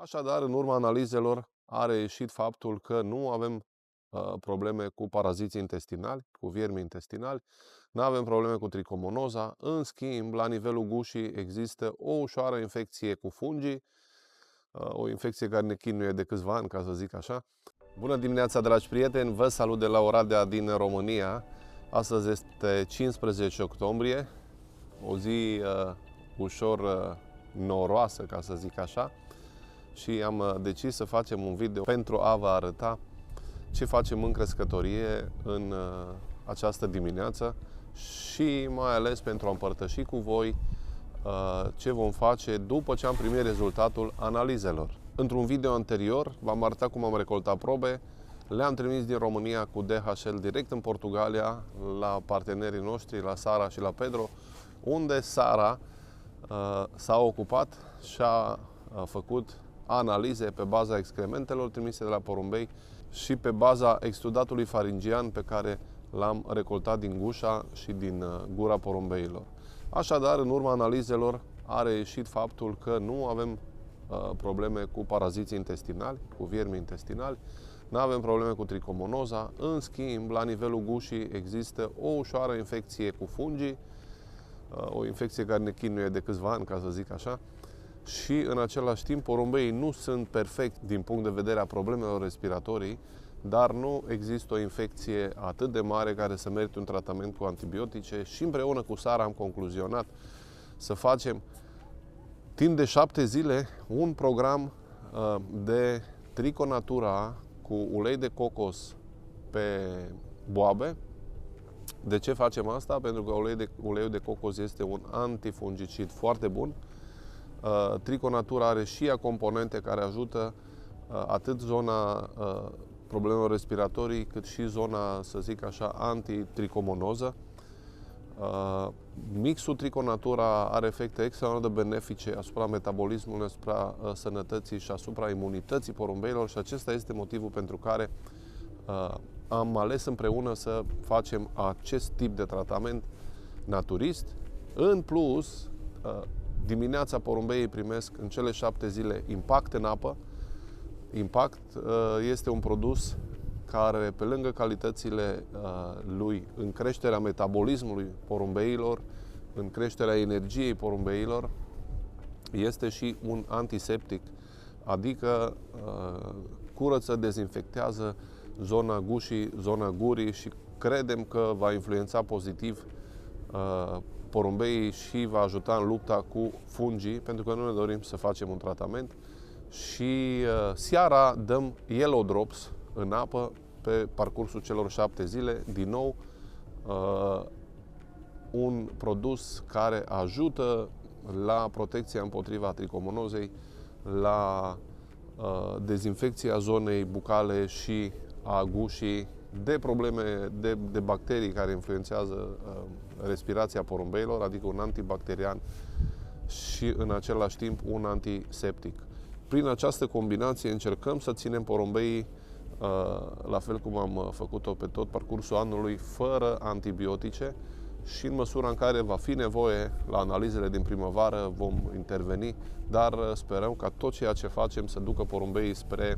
Așadar, în urma analizelor a reieșit faptul că nu avem probleme cu paraziții intestinali, cu viermi intestinali, nu avem probleme cu tricomonoza. În schimb, la nivelul gușii există o ușoară infecție cu fungii, o infecție care ne chinuie de câțiva ani, ca să zic așa. Bună dimineața, dragi prieteni! Vă salut de la Oradea din România. Astăzi este 15 octombrie, o zi ușor noroasă, ca să zic așa. Și am decis să facem un video pentru a vă arăta ce facem în crescătorie în această dimineață și mai ales pentru a împărtăși cu voi ce vom face după ce am primit rezultatul analizelor. Într-un video anterior v-am arătat cum am recoltat probe, le-am trimis din România cu DHL direct în Portugalia la partenerii noștri, la Sara și la Pedro, unde Sara s-a ocupat și a făcut analize pe baza excrementelor trimise de la porumbei și pe baza exudatului faringian pe care l-am recoltat din gușa și din gura porumbeilor. Așadar, în urma analizelor a reieșit faptul că nu avem probleme cu paraziții intestinali, cu viermi intestinali, nu avem probleme cu tricomonoza. În schimb, la nivelul gușii există o ușoară infecție cu fungii, o infecție care ne chinuie de câțiva ani, ca să zic așa. Și în același timp porumbeii nu sunt perfecti din punct de vedere a problemelor respiratorii, dar nu există o infecție atât de mare care să merite un tratament cu antibiotice și împreună cu Sara am concluzionat să facem timp de 7 zile un program de Triconatura cu ulei de cocos pe boabe. De ce facem asta? Pentru că uleiul de cocos este un antifungicid foarte bun. Triconatura are și ea componente care ajută atât zona problemelor respiratorii, cât și zona, să zic așa, antitricomonoză. Mixul Triconatura are efecte extraordinar de benefice asupra metabolismului, asupra sănătății și asupra imunității porumbeilor și acesta este motivul pentru care am ales împreună să facem acest tip de tratament naturist. În plus, dimineața porumbeii primesc în cele 7 zile Impact în apă. Impact este un produs care, pe lângă calitățile lui în creșterea metabolismului porumbeilor, în creșterea energiei porumbeilor, este și un antiseptic, adică curăță, dezinfectează zona gușii, zona gurii și credem că va influența pozitiv porumbeii și va ajuta în lupta cu fungii, pentru că nu ne dorim să facem un tratament. Și seara dăm Yellow Drops în apă pe parcursul celor 7 zile, din nou un produs care ajută la protecția împotriva tricomonozei, la dezinfecția zonei bucale și a gușii de probleme de bacterii care influențează respirația porumbeilor, adică un antibacterian și în același timp un antiseptic. Prin această combinație încercăm să ținem porumbeii la fel cum am făcut-o pe tot parcursul anului, fără antibiotice și în măsura în care va fi nevoie la analizele din primăvară vom interveni, dar sperăm ca tot ceea ce facem să ducă porumbeii spre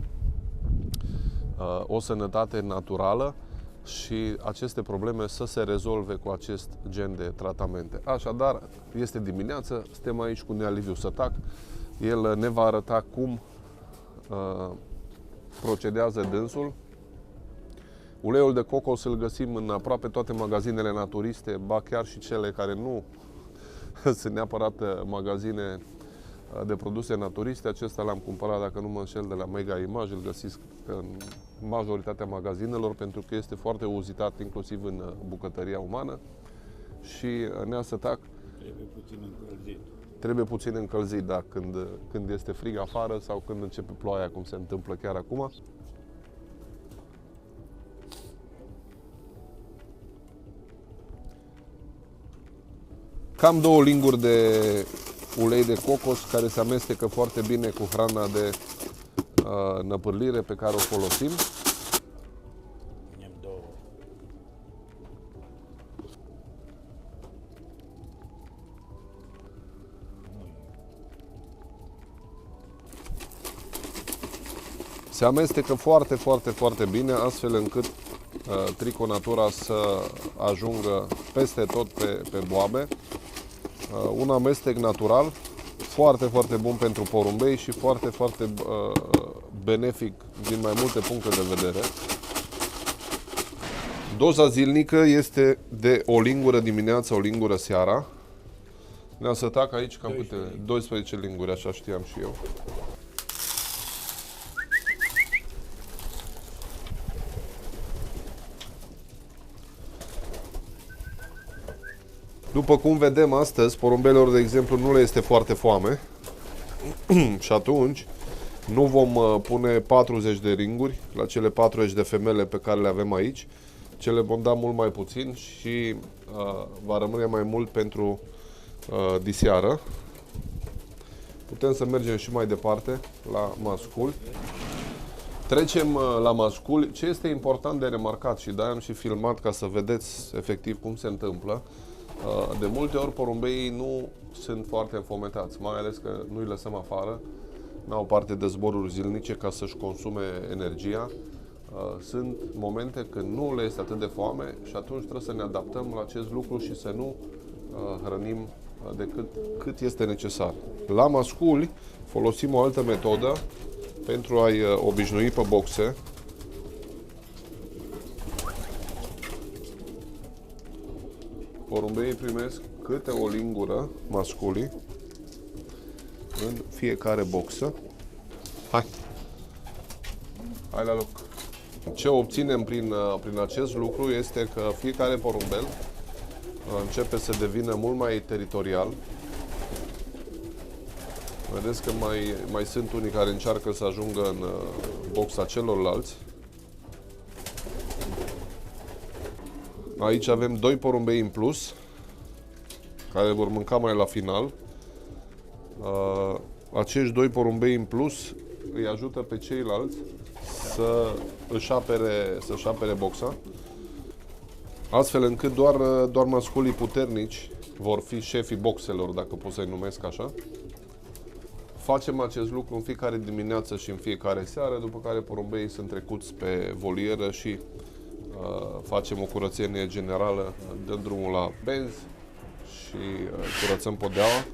o sănătate naturală și aceste probleme să se rezolve cu acest gen de tratamente. Așadar, este dimineață, suntem aici cu Nea Liviu Sătac. El ne va arăta cum procedează dânsul. Uleiul de cocos îl găsim în aproape toate magazinele naturiste, ba chiar și cele care nu sunt neapărat magazine de produse naturiste. Acesta l-am cumpărat, dacă nu mă înșel, de la Mega Image. Îl găsiți în majoritatea magazinelor pentru că este foarte uzitat inclusiv în bucătăria umană. Și Nea Sătac trebuie puțin încălzit. Trebuie puțin încălzit, da, când este frig afară sau când începe ploaia, cum se întâmplă chiar acum. Cam 2 linguri de ulei de cocos care se amestecă foarte bine cu hrana de năpârlire pe care o folosim. Punem 2. Se amestecă foarte, foarte, foarte bine, astfel încât triconatura să ajungă peste tot pe boabe. Un amestec natural, foarte, foarte bun pentru porumbei și foarte, foarte benefic din mai multe puncte de vedere. Doza zilnică este de o lingură dimineața, o lingură seara. Ne-am să tac aici cam 12 linguri, așa știam și eu. După cum vedem astăzi, porumbelor, de exemplu, nu le este foarte foame și atunci nu vom pune 40 de ringuri la cele 40 de femele pe care le avem aici. Cele vom da mult mai puțin și va rămâne mai mult pentru diseară. Putem să mergem și mai departe la masculi. Trecem la masculi. Ce este important de remarcat și de-aia am și filmat ca să vedeți efectiv cum se întâmplă. De multe ori porumbeii nu sunt foarte înfometați, mai ales că nu îi lăsăm afară, n-au parte de zboruri zilnice ca să-și consume energia. Sunt momente când nu le este atât de foame și atunci trebuie să ne adaptăm la acest lucru și să nu hrănim decât cât este necesar. La masculi folosim o altă metodă pentru a-i obișnui pe boxe. Porumbeii primesc câte o lingură masculii în fiecare boxă. Hai la loc. Ce obținem prin acest lucru este că fiecare porumbel începe să devină mult mai teritorial. Vedeți că mai sunt unii care încearcă să ajungă în boxa celorlalți. Aici avem 2 porumbei în plus, care vor mânca mai la final. Acești 2 porumbei în plus îi ajută pe ceilalți să-și apere boxa, astfel încât doar masculii puternici vor fi șefii boxelor, dacă pot să-i numesc așa. Facem acest lucru în fiecare dimineață și în fiecare seară, după care porumbeii sunt trecuți pe volieră și facem o curățenie generală, dăm drumul la benzi și curățăm podeaua.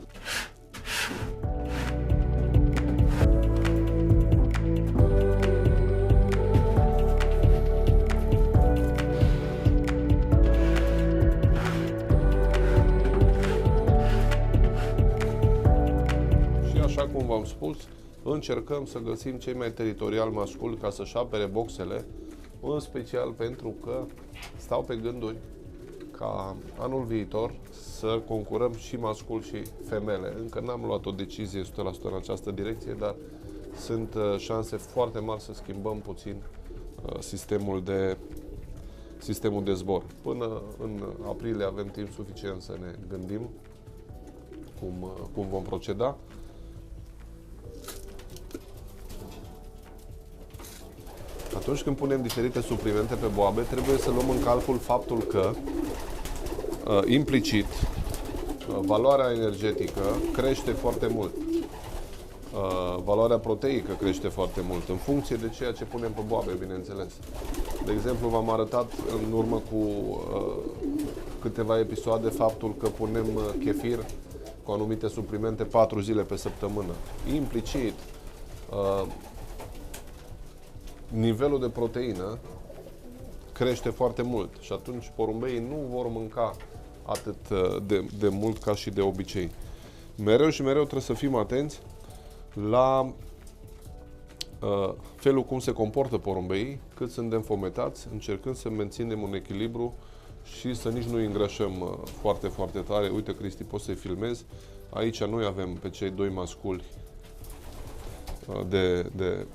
Și așa cum v-am spus, încercăm să găsim cei mai teritoriali masculi ca să-și apere boxele, în special pentru că stau pe gânduri ca anul viitor să concurăm și mascul și femele. Încă n-am luat o decizie 100% în această direcție, dar sunt șanse foarte mari să schimbăm puțin sistemul de zbor. Până în aprilie avem timp suficient să ne gândim cum vom proceda. Atunci când punem diferite suplimente pe boabe, trebuie să luăm în calcul faptul că, implicit, valoarea energetică crește foarte mult. Valoarea proteică crește foarte mult, în funcție de ceea ce punem pe boabe, bineînțeles. De exemplu, v-am arătat în urmă cu câteva episoade faptul că punem chefir cu anumite suplimente 4 zile pe săptămână. Implicit, nivelul de proteină crește foarte mult și atunci porumbeii nu vor mânca atât de mult ca și de obicei. Mereu și mereu trebuie să fim atenți la felul cum se comportă porumbeii, cât sunt de înfometați, încercând să menținem un echilibru și să nici nu îi îngrășăm foarte, foarte tare. Uite, Cristi, poți să-i filmezi. Aici noi avem pe cei 2 masculi de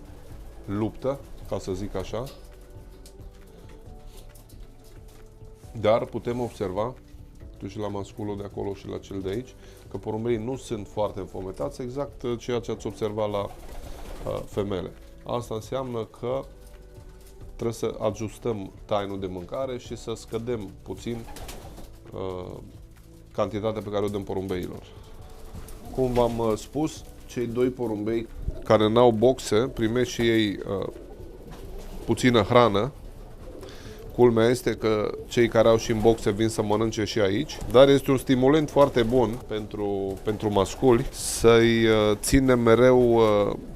luptă, ca să zic așa. Dar putem observa, și la masculul de acolo și la cel de aici, că porumbeii nu sunt foarte înfometați, exact ceea ce ați observat la femele. Asta înseamnă că trebuie să ajustăm timing de mâncare și să scădem puțin cantitatea pe care o dăm porumbeilor. Cum v-am spus, cei 2 porumbei care n-au boxe primesc și ei puțină hrană. Culmea este că cei care au și în boxe vin să mănânce și aici, dar este un stimulant foarte bun pentru masculi să-i ținem mereu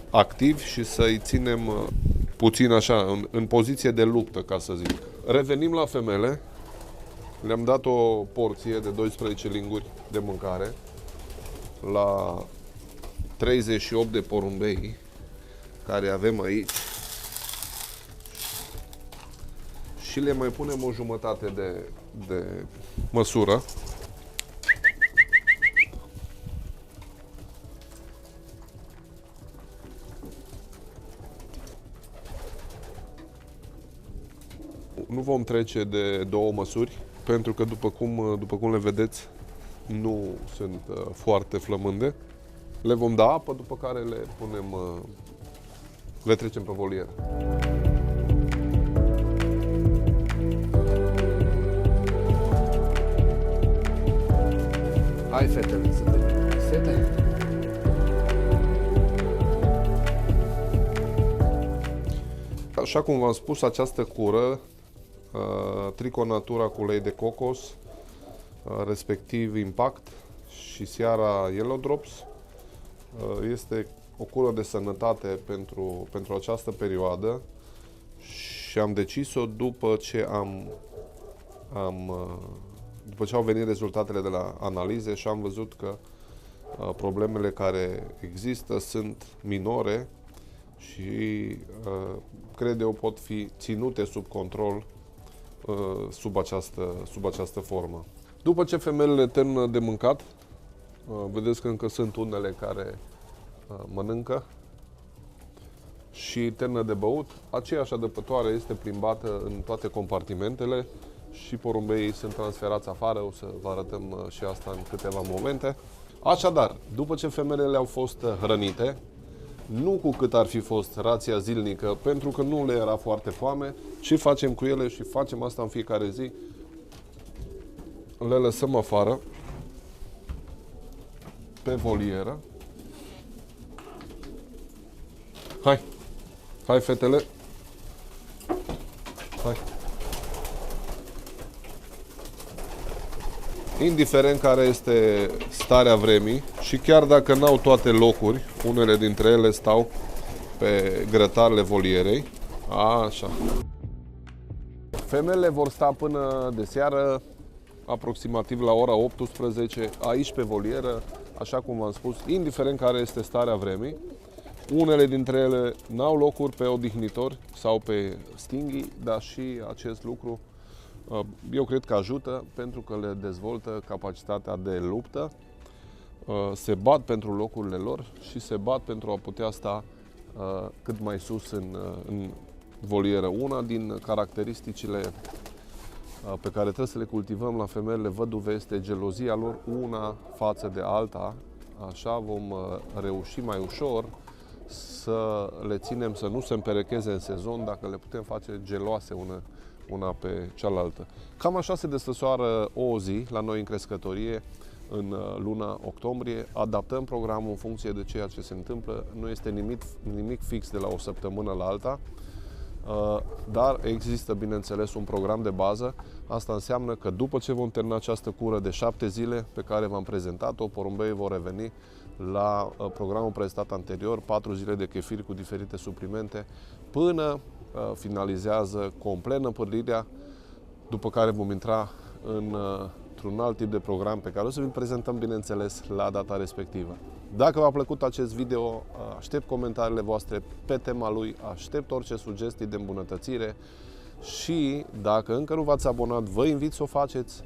activi și să-i ținem puțin așa, în poziție de luptă, ca să zic. Revenim la femele. Le-am dat o porție de 12 linguri de mâncare la 38 de porumbei care avem aici și le mai punem o jumătate de măsură. Nu vom trece de 2 măsuri, pentru că după cum le vedeți, nu sunt foarte flămânde. Le vom da apă, după care le trecem pe volieră. Hai, fetele, să te sete. Așa cum v-am spus, această cură, Trico Natura cu ulei de cocos, respectiv Impact și Seara Yellow Drops, este o cură de sănătate pentru această perioadă și am decis-o după ce după ce au venit rezultatele de la analize și am văzut că problemele care există sunt minore și cred eu pot fi ținute sub control sub această formă. După ce femelele termină de mâncat, vedeți că încă sunt unele care mănâncă și termină de băut, aceeași adăpătoare este plimbată în toate compartimentele și porumbeii sunt transferați afară, o să vă arătăm și asta în câteva momente. Așadar, după ce femelele au fost hrănite, nu cu cât ar fi fost rația zilnică, pentru că nu le era foarte foame, ce facem cu ele și facem asta în fiecare zi, le lăsăm afară, pe volieră. Hai fetele, hai. Indiferent care este starea vremii și chiar dacă n-au toate locuri, unele dintre ele stau pe grătarele volierei. Așa. Femelele vor sta până de seară, aproximativ la ora 18, aici pe volieră, așa cum v-am spus, indiferent care este starea vremii. Unele dintre ele n-au locuri pe odihnitori sau pe stinghii, dar și acest lucru eu cred că ajută pentru că le dezvoltă capacitatea de luptă, se bat pentru locurile lor și se bat pentru a putea sta cât mai sus în volieră. Una din caracteristicile pe care trebuie să le cultivăm la femeile văduve este gelozia lor una față de alta. Așa vom reuși mai ușor să le ținem să nu se împerecheze în sezon dacă le putem face geloase una pe cealaltă. Cam așa se desfășoară o zi la noi în crescătorie în luna octombrie. Adaptăm programul în funcție de ceea ce se întâmplă. Nu este nimic fix de la o săptămână la alta, dar există, bineînțeles, un program de bază. Asta înseamnă că după ce vom termina această cură de 7 zile pe care v-am prezentat-o, porumbeii vor reveni la programul prezentat anterior, 4 zile de chefir cu diferite suplimente, până finalizează complet năpârlirea, după care vom intra într-un alt tip de program pe care o să vi-l prezentăm, bineînțeles, la data respectivă. Dacă v-a plăcut acest video, aștept comentariile voastre pe tema lui, aștept orice sugestii de îmbunătățire și dacă încă nu v-ați abonat, vă invit să o faceți,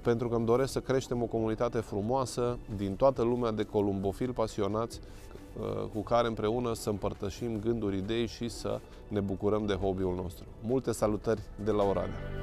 pentru că îmi doresc să creștem o comunitate frumoasă din toată lumea de columbofili pasionați cu care împreună să împărtășim gânduri, idei și să ne bucurăm de hobby-ul nostru. Multe salutări de la Oradea!